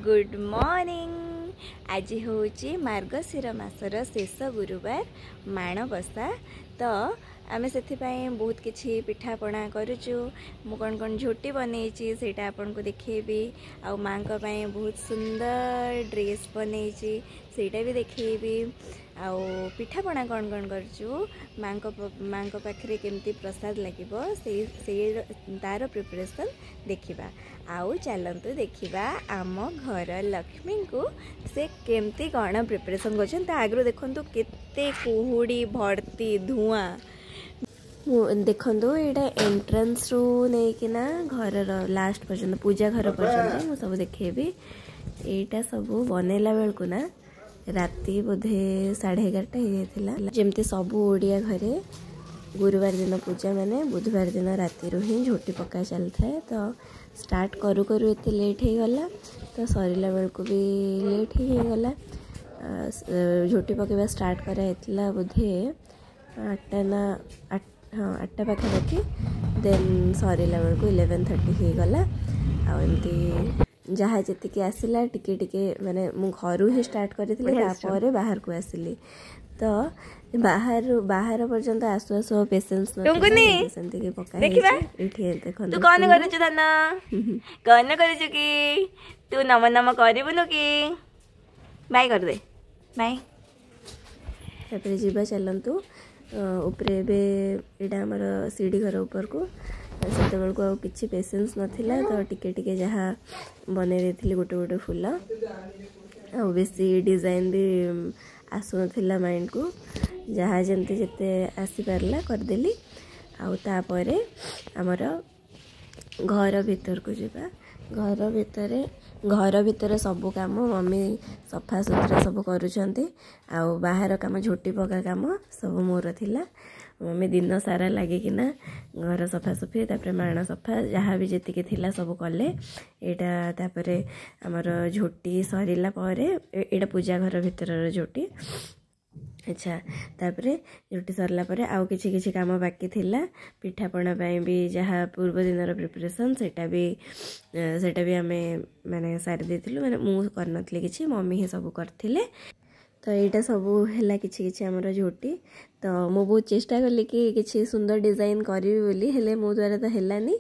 Good morning. आज हूँ मार्गशीर मासर शेष गुरुवार माणबसा। तो आम से बहुत किसी पिठापणा करुचु। मु कौन कौन झोटी बनई से आपन को देखेबी। आ माँ बहुत सुंदर ड्रेस बनई सेटा भी देखेबी। आ पिठापणा कौन कौन करचु माँ पाखे केमती प्रसाद लगे तार प्रिपरेशन देखिबा। आउ चलतु देखिबा आम घर लक्ष्मी को से केमती कौन प्रिपरेशन कर आगु देखु केते कुहुड़ी भर्ती धुआं देखु। यहाँ एंट्रेंस रू नहीं घर लास्ट पर्यटन पूजा घर पर्यटन मुझे सब देखेबी। यहाँ सब बनैला बेलू ना राति बोधे 11:30 हो जमती सब ओडिया घरे गुरुवार दिन पूजा माने बुधवार दिन राति ही झोटी पका चल थाए। तो स्टार्ट करू करू एते लेट हो गला तो सरिला बेलू भी लेट हो गला। झोटी पकेबा स्टार्ट करा बोधे 8टा ना 8टा पाखापाखि देन सरिला बेलू 11:30 हो गला। आमती जहाँ जी आसला टिके टिके माने मु घर ही स्टार्ट करी बाहर को आसिली। तो बाहर पर्यंत आसु आसु पेशेंस नहीं पका तू कौन करुचु धन कौन करुचु कि तू नम नम करूनु कि बाय कर दे बाय। तापर जीवा चलतु उपरे एटा हमर सीढ़ी घर ऊपर को से बेलू आ कि पेशेंस नाला। तो टिके टिके जहाँ बन गोटे गोटे फूल आ बेसी डिजाइन भी आसु ना माइंड को जहाँ जमती जिते आसी पारला करदेली। आउे आमर घर भीतर को जावा। घर भितर सब काम मम्मी सफा सुतरा सब करुँच। बाहर काम झोटी पका काम सब मोर थिला। मम्मी दिन सारा लगिकिना घर सफासफी तापर माण सफा जहाँ भी जी थिला सब कले। यहाँ तापर आमर झोटी सरिला परे एटा पूजा घर भितर झोटी। अच्छा तापर झोटी सरला परे आउ किछि काम बाकी थिला पिठापणा भी जहाँ पूर्व दिन प्रिपरेशन सेटा भी आमे माने सारी देथिलु। माने मु करनथले किछि मम्मी ही सब करथिले। तो यहाँ सब है कि आमर झोटी। तो मु बहुत चेष्टा कली कि किसी सुंदर डिजाइन करी बोली हेले मो द्वारा तो हेलानी।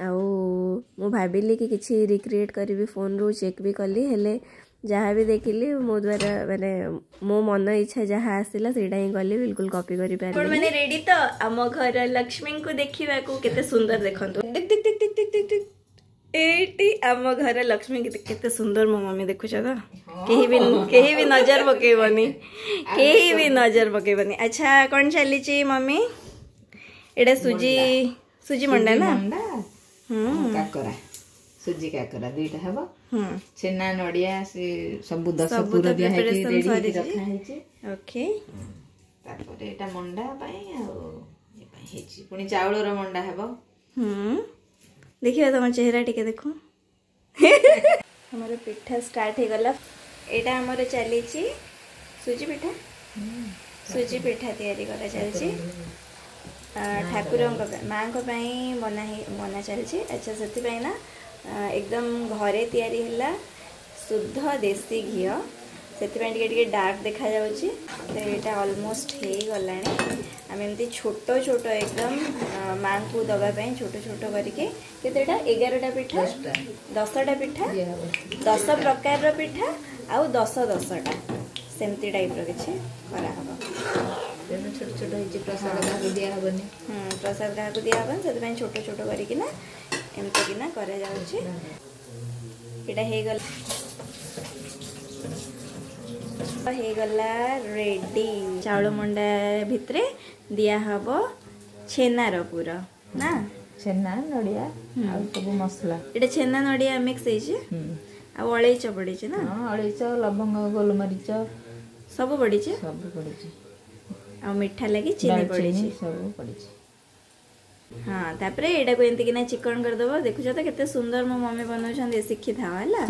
मु भाविली कि किसी रिक्रिएट करी फोन रू चेक भी कली हेले जहाँ भी देखिली मो द्वारा माने मो मन इच्छा जहाँ आसला सेटा ही कली बिल्कुल कॉपी करी पारली। माने रेडी तो आम घर लक्ष्मी को देखिबा को केते सुंदर देखंतु देख देख देख देख देख देख देख एटी आम घर लक्ष्मी केते सुंदर मो मम्मी देखुछ तो केही भी नजर पकेबनी केही भी नजर पकेबनी। अच्छा कौन चली मम्मी एटा सुजी मंडा ना काकरा सुजी काकरा दुईटा हेबो। छेना नडिया से सब 10 पूरा दिया है कि रेडी रखा है छी। ओके तापर एटा मंडा पई आ ए पई है छी पुनी चावल रो मंडा हेबो। देखिए तुम चेहरा टिके देखो हमारे पिठा स्टार्ट हो गला। एटा हमर चली सुजी पिठा सुजी पिठा तैयारी करा चलची ठाकुर माँ को बना चलची। अच्छा से ना एकदम घरे तैयारी है शुद्ध देसी घी से डार्क देखा जाउची। तो यहाँ ऑलमोस्ट हो गला आम एमती छोट छोट एकदम माँ को दवाई छोट छोट करके 11टा पिठा 10टा पिठा 10 प्रकार पिठा आउ 10-10टा सेमती टाइप किसी कराहब। छोट छोट प्रसाद क्या दिया हेनी प्रसाद क्या दिया हेन से छोट छोट करना एमती किना करा जाउची। एटा हो गला रेडी। चाउल मंडा भितरे दिया हबो छेनार पूरा ना छेना नडिया आ सब मसला। एटा छेना नडिया मिक्स होइछे आ अलैच पड़ीछे ना अलैच लवंग गोलमरीच सब पड़ीछे आ मिठा लगी चीनी पड़ीछे सब पड़ीछे। हाँ तापर एटा को एंती किना चिकन कर दबो। देखुछ तो केते सुंदर मो मम्मी बनौछन सीखी था होला।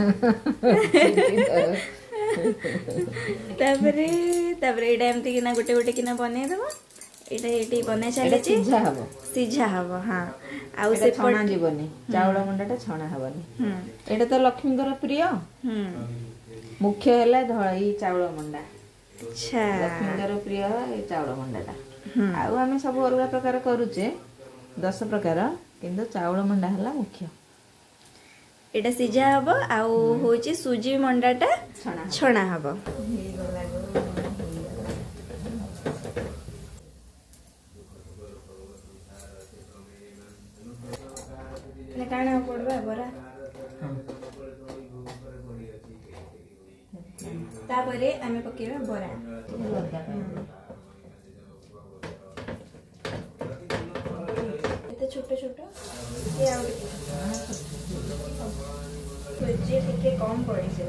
तापर एटा एमती किना गोटे गोटे किना बनै दबो। एटा बना चले सिझा हबो सीझा हब हाँ आउ से छणा जीवनी चाउल मंडाटा छणा हबनी एटा तो लक्ष्मीकर प्रिय मुख्य है धई चाउल मंडा अच्छा लक्ष्मीकर प्रिय ए चाउल मंडाटा आउ आम सब अलग प्रकार करूचे 10 प्रकार किंतु चाउल मंडा हला मुख्य एटा सीझा हब आउ होची सुजी मंडाटा छणा हब काना पड़वा बरा तापरे आमे पकेबा बरा एते छोटे छोटे ये आउ तो जे टिके कम पड़ी से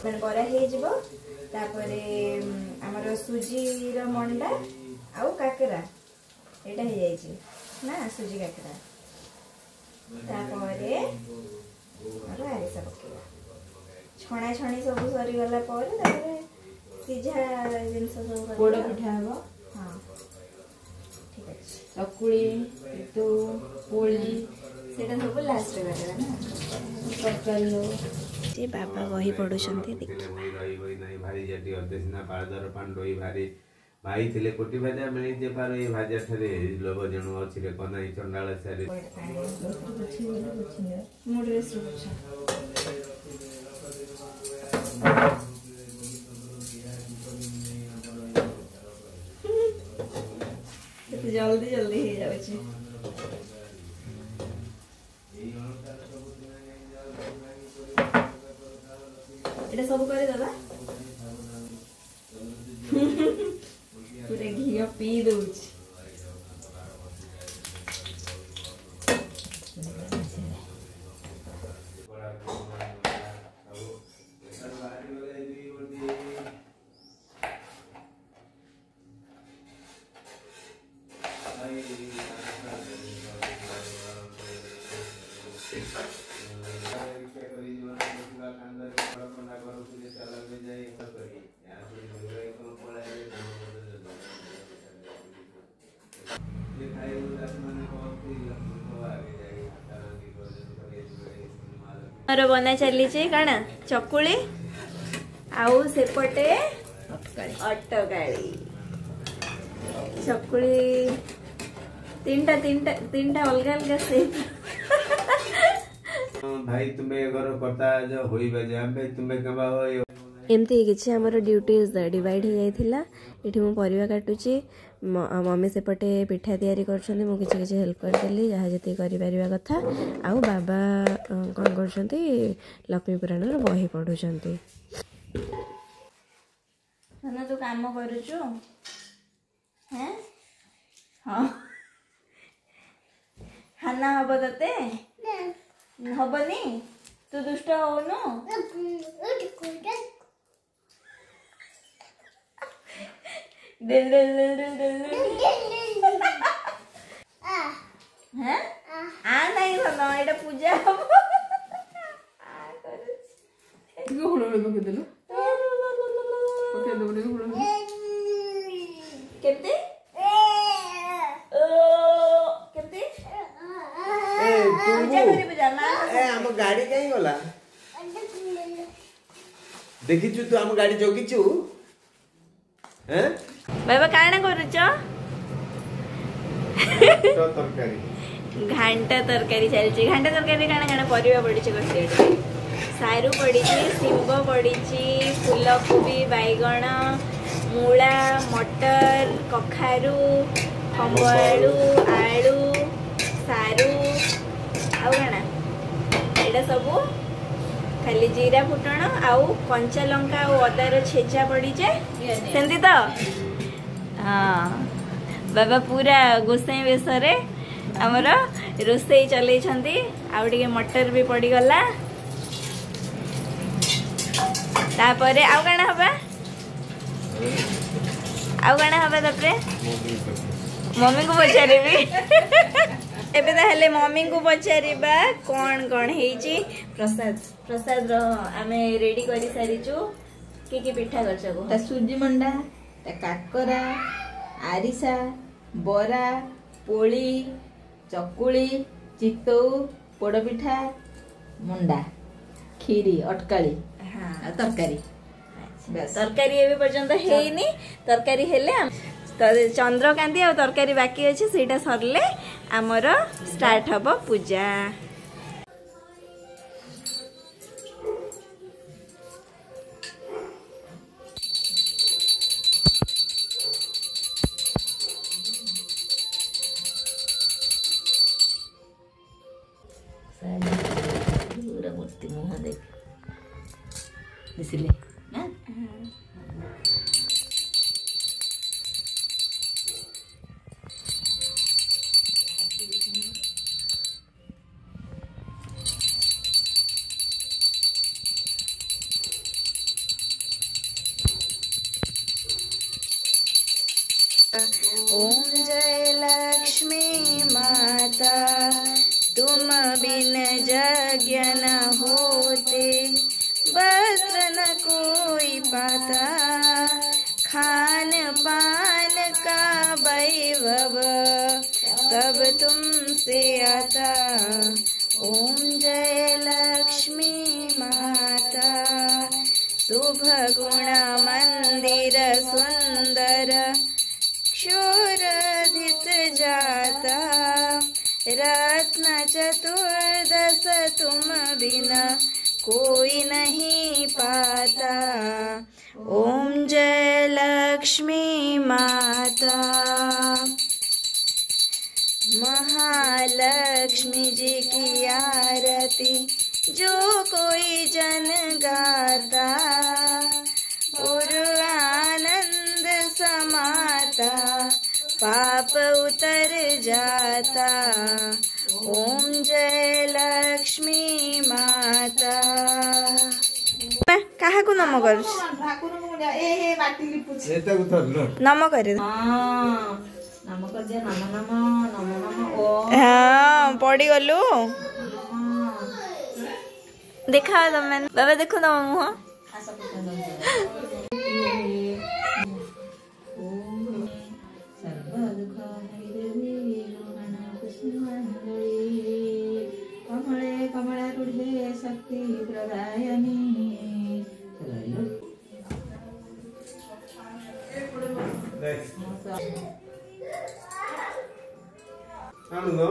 मन बरा हे जिवो तापरे हमर सुजी रो मंडा आउ काकरा एटा हे जाई छी ना सुजी काकरा तापरे अरे आरे सब पकेबा छणा छणी सब सरी गला पर तापरे सीझा जिंस सब पोड़ पिठा हबो हां ठीक अछि चकुली तो पोली सेटा सब लास्ट रे करबा ना तकलो जे बाबा वही पढुछन्ती देखि भारी जटी अध्यक्षना पारदर पांडोई भारी भाई थिले कोटी भाजा मिली जे पार ए भाजा ठरे लोभ जणु अछि रे कनाई चंडाळ सारे मूड रेस्ट होछ जल्दी जल्दी हे जाउ छी एटा सब करे दादा पूरे घी पी दउछ मोर बना चली कण चकुली आउ सेपटे अटकाली चकुली तीनटा तीनटा तीनटा अलग अलग से भाई तुम्हें घर करता जो होई बजे हम भाई तुम्हें कबा हो एमती किसी आमर ड्यूटीज डिवाइड हो जाइथिला एठी मु परिवा काटुची मम्मी सेपटे पिठा तैयारी करछन्ती मु किछि किछि हेल्प कर देली जहा जति करि परिवा कथा आउ बाबा कोन करछन्ती लक्ष्मी पुराण रो बही पढुछन्ती हना तू काम करूछु हैं हां हना हबो तते हबनी तू दुष्ट होनु दिल दिल दिल दिल दिल हैं आ नहीं भला एटा पूजा हबो आ कर गोहलो बके देलो ओके दोबरे गोहलो केते केते ए पूजा करी पूजा मां ए हम गाड़ी कहीं गला देखिछु तू हम गाड़ी जोगिछु हैं बाबा काना करूछ तो तरकारी घांटा तरकारी चलची घांटा तरकारी काना काना परिवा पड़ी गोटे सारू पड़ी शिंब पड़ी फूलकोबी बैगण मूला मटर कखारू खंबआलू आलू सारू आउ काना एटा सब खाली जीरा फुटण आउ कंचा लंका और अदार छेचा पड़ी सेमती तो हाँ बाबा पूरा गोसाई बेसरे आमर रोसई चलई आउ मटर भी पड़गला तापरे आउ काना हबा आउ काना हबा तापरे मम्मी को पचारे भी एबे ताहले मम्मी को पचारिबा कौन कौन हेची प्रसाद प्रसाद रो आमे रेडी करी सारिचु के पिठा करछो ता सुजी मंडा ता काकरा आरिसा बरा पोली चकुली चितौ पोड़पिठा मंडा खीरी अटकाली हाँ तरकारी तरकारी एबे पर्यंत हेनी तरकारी हेले चंद्रकांति आ तरकारी बाकी अच्छे सेटा सरले आमर स्टार्ट हब पूजा। पूरा मूर्ति मुह देख दिसिले ना ओम जय लक्ष्मी माता तुम बिन यज्ञ न होते वस्त्र न कोई पाता खान पान का वैभव सब तुमसे आता। ओम जय लक्ष्मी माता शुभ गुण मंदिर सुंदर क्षोरधित जाता रत्न चतुर्दश तुम बिना कोई नहीं पाता। ओम जय लक्ष्मी माता महालक्ष्मी जी की आरती जो कोई जन गाता और आनंद समाता पाप उतर जाता। ओम जय लक्ष्मी माता कहा को नम कर ठाकुर को ए हे बाटी लिपुछ एता को थरलो नम करे हां नम कर दे नम ओ हां पड़ी गलु देखा तुम बाबा देखो ना मुह कमले कमला रुढ़े शक्ति प्रदायनी Ano no?